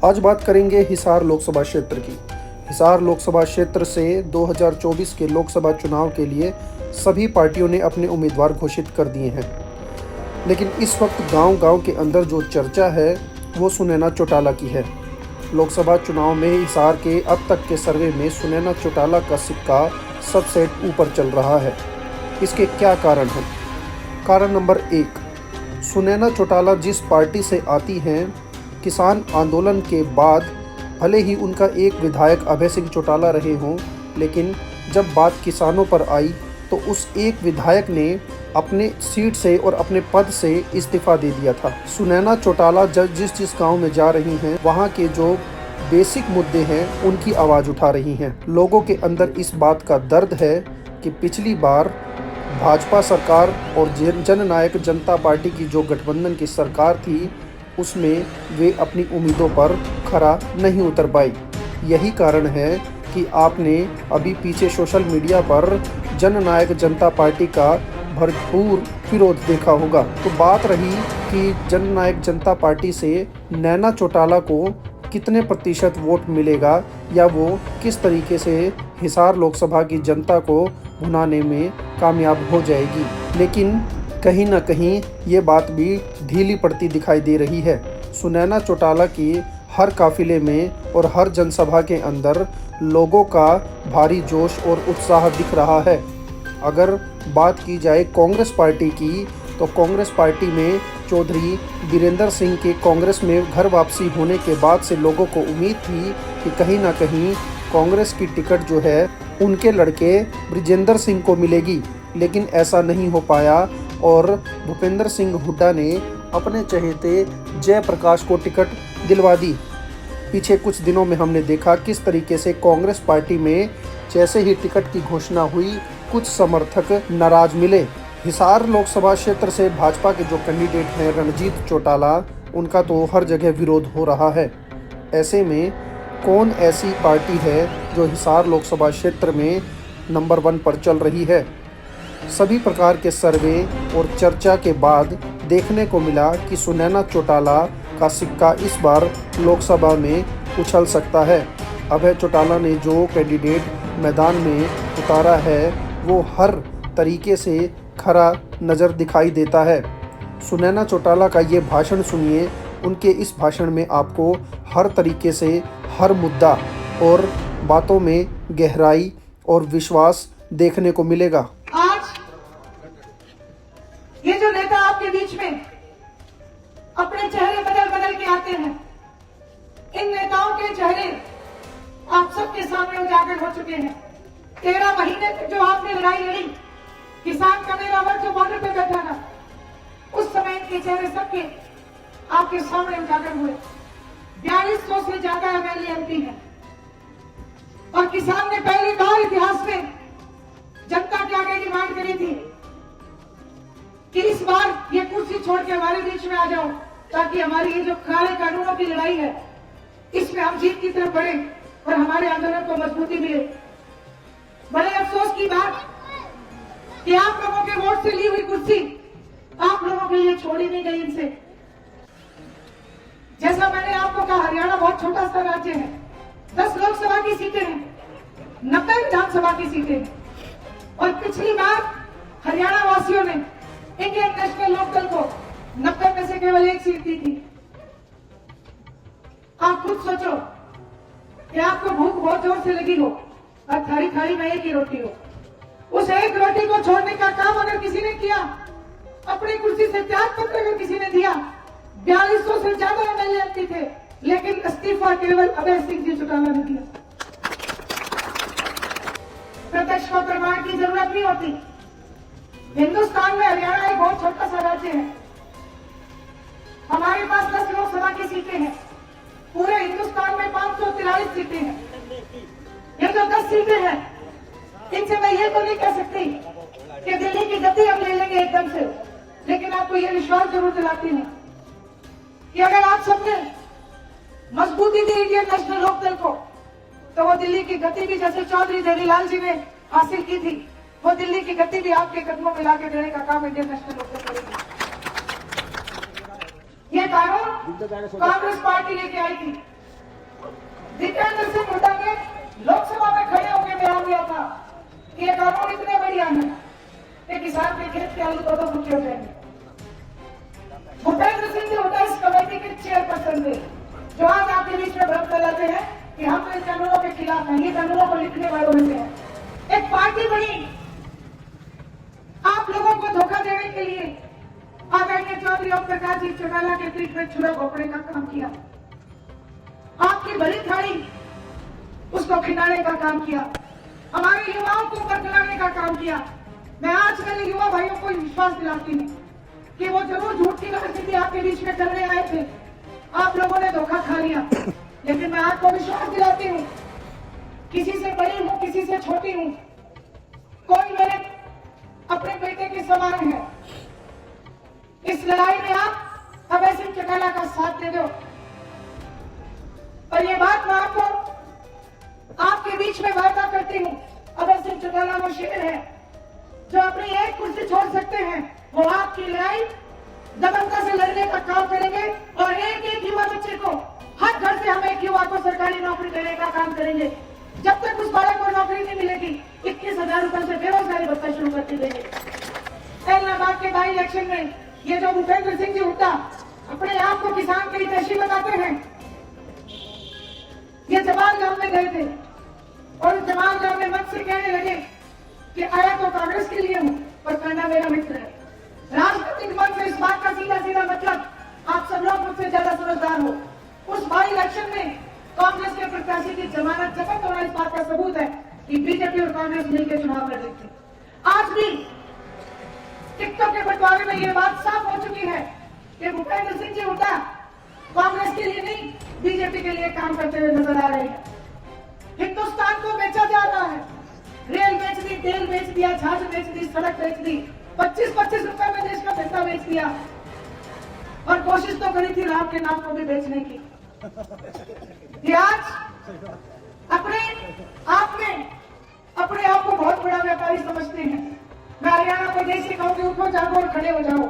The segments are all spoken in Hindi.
आज बात करेंगे हिसार लोकसभा क्षेत्र की। हिसार लोकसभा क्षेत्र से 2024 के लोकसभा चुनाव के लिए सभी पार्टियों ने अपने उम्मीदवार घोषित कर दिए हैं, लेकिन इस वक्त गांव-गांव के अंदर जो चर्चा है वो सुनैना चौटाला की है। लोकसभा चुनाव में हिसार के अब तक के सर्वे में सुनैना चौटाला का सिक्का सबसे ऊपर चल रहा है। इसके क्या कारण हैं? कारण नंबर 1, सुनैना चौटाला जिस पार्टी से आती हैं, किसान आंदोलन के बाद भले ही उनका एक विधायक अभय सिंह चौटाला रहे हों, लेकिन जब बात किसानों पर आई तो उस एक विधायक ने अपने सीट से और अपने पद से इस्तीफा दे दिया था। सुनैना चौटाला जिस गांव में जा रही हैं, वहां के जो बेसिक मुद्दे हैं उनकी आवाज़ उठा रही हैं। लोगों के अंदर इस बात का दर्द है कि पिछली बार भाजपा सरकार और जननायक जनता पार्टी की जो गठबंधन की सरकार थी, उसमें वे अपनी उम्मीदों पर खरा नहीं उतर पाई। यही कारण है कि आपने अभी पीछे सोशल मीडिया पर जननायक जनता पार्टी का भरपूर विरोध देखा होगा। तो बात रही कि जननायक जनता पार्टी से नैना चौटाला को कितने प्रतिशत वोट मिलेगा या वो किस तरीके से हिसार लोकसभा की जनता को भुनाने में कामयाब हो जाएगी। लेकिन कहीं ना कहीं ये बात भी ढीली पड़ती दिखाई दे रही है। सुनैना चौटाला की हर काफिले में और हर जनसभा के अंदर लोगों का भारी जोश और उत्साह दिख रहा है। अगर बात की जाए कांग्रेस पार्टी की, तो कांग्रेस पार्टी में चौधरी बीरेंद्र सिंह के कांग्रेस में घर वापसी होने के बाद से लोगों को उम्मीद थी कि कहीं ना कहीं कांग्रेस की टिकट जो है उनके लड़के ब्रिजेंद्र सिंह को मिलेगी, लेकिन ऐसा नहीं हो पाया और भूपेंद्र सिंह हुड्डा ने अपने चहेते जयप्रकाश को टिकट दिलवा दी। पीछे कुछ दिनों में हमने देखा किस तरीके से कांग्रेस पार्टी में जैसे ही टिकट की घोषणा हुई, कुछ समर्थक नाराज मिले। हिसार लोकसभा क्षेत्र से भाजपा के जो कैंडिडेट हैं रणजीत चौटाला, उनका तो हर जगह विरोध हो रहा है। ऐसे में कौन ऐसी पार्टी है जो हिसार लोकसभा क्षेत्र में नंबर 1 पर चल रही है? सभी प्रकार के सर्वे और चर्चा के बाद देखने को मिला कि सुनैना चौटाला का सिक्का इस बार लोकसभा में उछल सकता है। अभय चौटाला ने जो कैंडिडेट मैदान में उतारा है वो हर तरीके से खरा नज़र दिखाई देता है। सुनैना चौटाला का ये भाषण सुनिए। उनके इस भाषण में आपको हर तरीके से हर मुद्दा और बातों में गहराई और विश्वास देखने को मिलेगा। आज ये जो नेता आपके बीच में अपने चेहरे बदल बदल के आते हैं, इन नेताओं के चेहरे आप सबके सामने उजागर हो चुके हैं। 13 महीने तक जो आपने लड़ाई लड़ी, किसान का मेरा वर्ग जो बॉर्डर पे बैठा था, उस समय इनके चेहरे सबके आपके सामने उजागर हुए। 4200 से ज्यादा एमएलए एमपी हैं और किसान ने पहली बार इतिहास में जनता के आगे डिमांड करी थी कि इस बार ये कुर्सी छोड़ के हमारे बीच में आ जाओ, ताकि हमारी ये जो काले कानूनों की लड़ाई है इसमें हम जीत की तरफ बढ़े और हमारे आंदोलन को मजबूती मिले। बड़े अफसोस की बात कि आप लोगों के वोट से ली हुई कुर्सी आप लोगों के लिए छोड़ी नहीं गई इनसे। जैसा मैंने आपको कहा, हरियाणा बहुत छोटा सा राज्य है। 10 लोकसभा की सीटें हैं, 90 विधानसभा की सीटें हैं और पिछली बार हरियाणा वासियों ने इंडियन नेशनल लोकदल को 90 में से केवल 1 सीट दी थी। आप खुद सोचो कि आपको भूख बहुत जोर से लगी हो और थाली में एक ही रोटी हो। उस एक रोटी को छोड़ने का काम अगर किसी ने किया, अपनी कुर्सी से त्याग पत्र अगर किसी ने दिया, 4200 से ज्यादा एमएलए एमपी थे, लेकिन इस्तीफा केवल अभय सिंह जी चौटाला ने दिया। प्रत्यक्ष का प्रमाण की जरूरत नहीं होती। हिंदुस्तान में हरियाणा एक बहुत छोटा सा राज्य है। हमारे पास 10 लोकसभा की सीटें हैं, पूरे हिंदुस्तान में 543 सीटें हैं। ये जो 10 सीटें हैं, इनसे मैं ये तो नहीं कह सकती कि दिल्ली की गद्दी हम ले लेंगे एकदम से, लेकिन आपको ये विश्वास जरूर दिलाती हूं कि अगर आप सबने मजबूती दी इंडियन नेशनल लोकदल को, तो वो दिल्ली की गद्दी भी जैसे चौधरी जयलाल जी ने हासिल की थी, वो दिल्ली की गद्दी भी आपके कदमों में लाके देने का काम इंडियन नेशनल लोकदल करेगी। ये कानून कांग्रेस पार्टी लेके आई थी, बनते जो आज आपके बीच में भ्रम फैलाते हैं कि हम तो इन कानूनों के खिलाफ हैं। ये कानूनों को लिखने वालों में से है। एक पार्टी बनी आप लोगों को धोखा देने के लिए। आदरणीय चौधरी ओम प्रकाश जी चौटाला के पीठ में छुरा घोंपने का काम किया। आपकी भली थाली उसको खिलाने का काम किया। हमारे युवाओं को बरगलाने का काम किया। मैं आज मेरे युवा भाइयों को विश्वास दिलाती हूँ कि वो जरूर झूठ की राजनीति आपके बीच में करने आए थे। आप लोगों ने धोखा खा लिया, लेकिन मैं आपको विश्वास दिलाती हूँ, किसी से बड़ी हूँ, किसी से छोटी हूँ, कोई मेरे अपने बेटे के समान है। इस लड़ाई में आप अभय सिंह चौटाला का साथ दे दो। और ये बात मैं आपको आपके बीच में वादा करती हूँ, अभय सिंह चौटाला वो शेर है जो अपनी एक कुर्सी छोड़ सकते हैं। वो आपकी लड़ाई दबंगता से लड़ने का काम करेंगे और एक एक युवा बच्चे को, हर घर से हम एक युवा को सरकारी नौकरी देने का काम करेंगे। जब तक उस बालक को नौकरी नहीं मिलेगी 21,000 रुपए से बेरोजगारी भत्ता शुरू करके देंगे। ऐलनाबाद के बाई इलेक्शन में ये जो भूपेंद्र सिंह जी हुड्डा अपने आप को किसान के हितैषी बताते हैं, ये जवाहर गांव में गए थे और जवाहर गांव में मत से कहने लगे कि आया तो कांग्रेस के लिए हूं पर करना मेरा मित्र है। राजनीतिक मन से इस बात का सीधा सीधा मतलब आप सब लोग मुझसे ज्यादा समझदार हो। उस बाई इलेक्शन में कांग्रेस के प्रत्याशी की जमानत जब्त होना इस बात का सबूत है कि बीजेपी और कांग्रेस मिलकर चुनाव लड़ रही थी। आज भी टिकटॉक के बंटवारे में ये बात साफ हो चुकी है कि भूपेंद्र सिंह जी हुड्डा कांग्रेस के लिए नहीं बीजेपी के लिए काम करते हुए नजर आ रहे हैं। हिंदुस्तान को बेचा जा रहा है। रेल बेच दी, तेल बेच दिया, जहाज बेच दी, सड़क बेच दी, 25-25 रुपए में देश का पैसा बेच दिया और कोशिश तो करी थी राम के नाम को भी बेचने की। ये आज अपने आप को बहुत बड़ा व्यापारी समझते हैं। मैं हरियाणा प्रदेश से कहूंगी, उठो जागो और खड़े हो जाओ,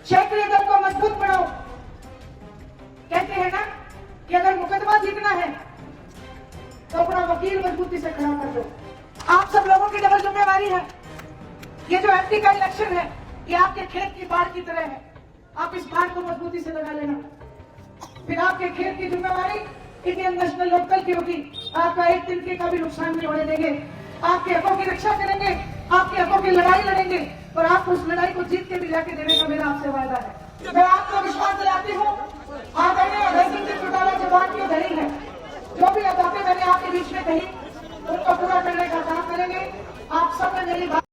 क्षेत्रीय दल को मजबूत बनाओ। कहते हैं ना कि अगर मुकदमा जीतना है तो अपना वकील मजबूती से खड़ा कर दो। आप सब लोगों की डबल जिम्मेवारी है। ये जो एमपी का इलेक्शन है ये आपके खेत की बाढ़ की तरह है। आप इस बाढ़ को मजबूती से लगा लेना, फिर आपके खेत की जिम्मेवारी इंडियन नेशनल लोकदल की होगी। आपका एक दिन का भी नुकसान नहीं होने देंगे। आपके हकों की रक्षा करेंगे, आपके हकों की लड़ाई लड़ेंगे और आपको उस लड़ाई को जीत के भी लाके देने का मेरा आपसे वादा है। मैं आपको विश्वास दिलाती हूँ, आदरणीय अभय सिंह जी चौटाला जवान की धरी है। जो भी बातें मैंने आपके बीच में कही उनको पूरा करने का काम करेंगे। आप सब ने मेरी बात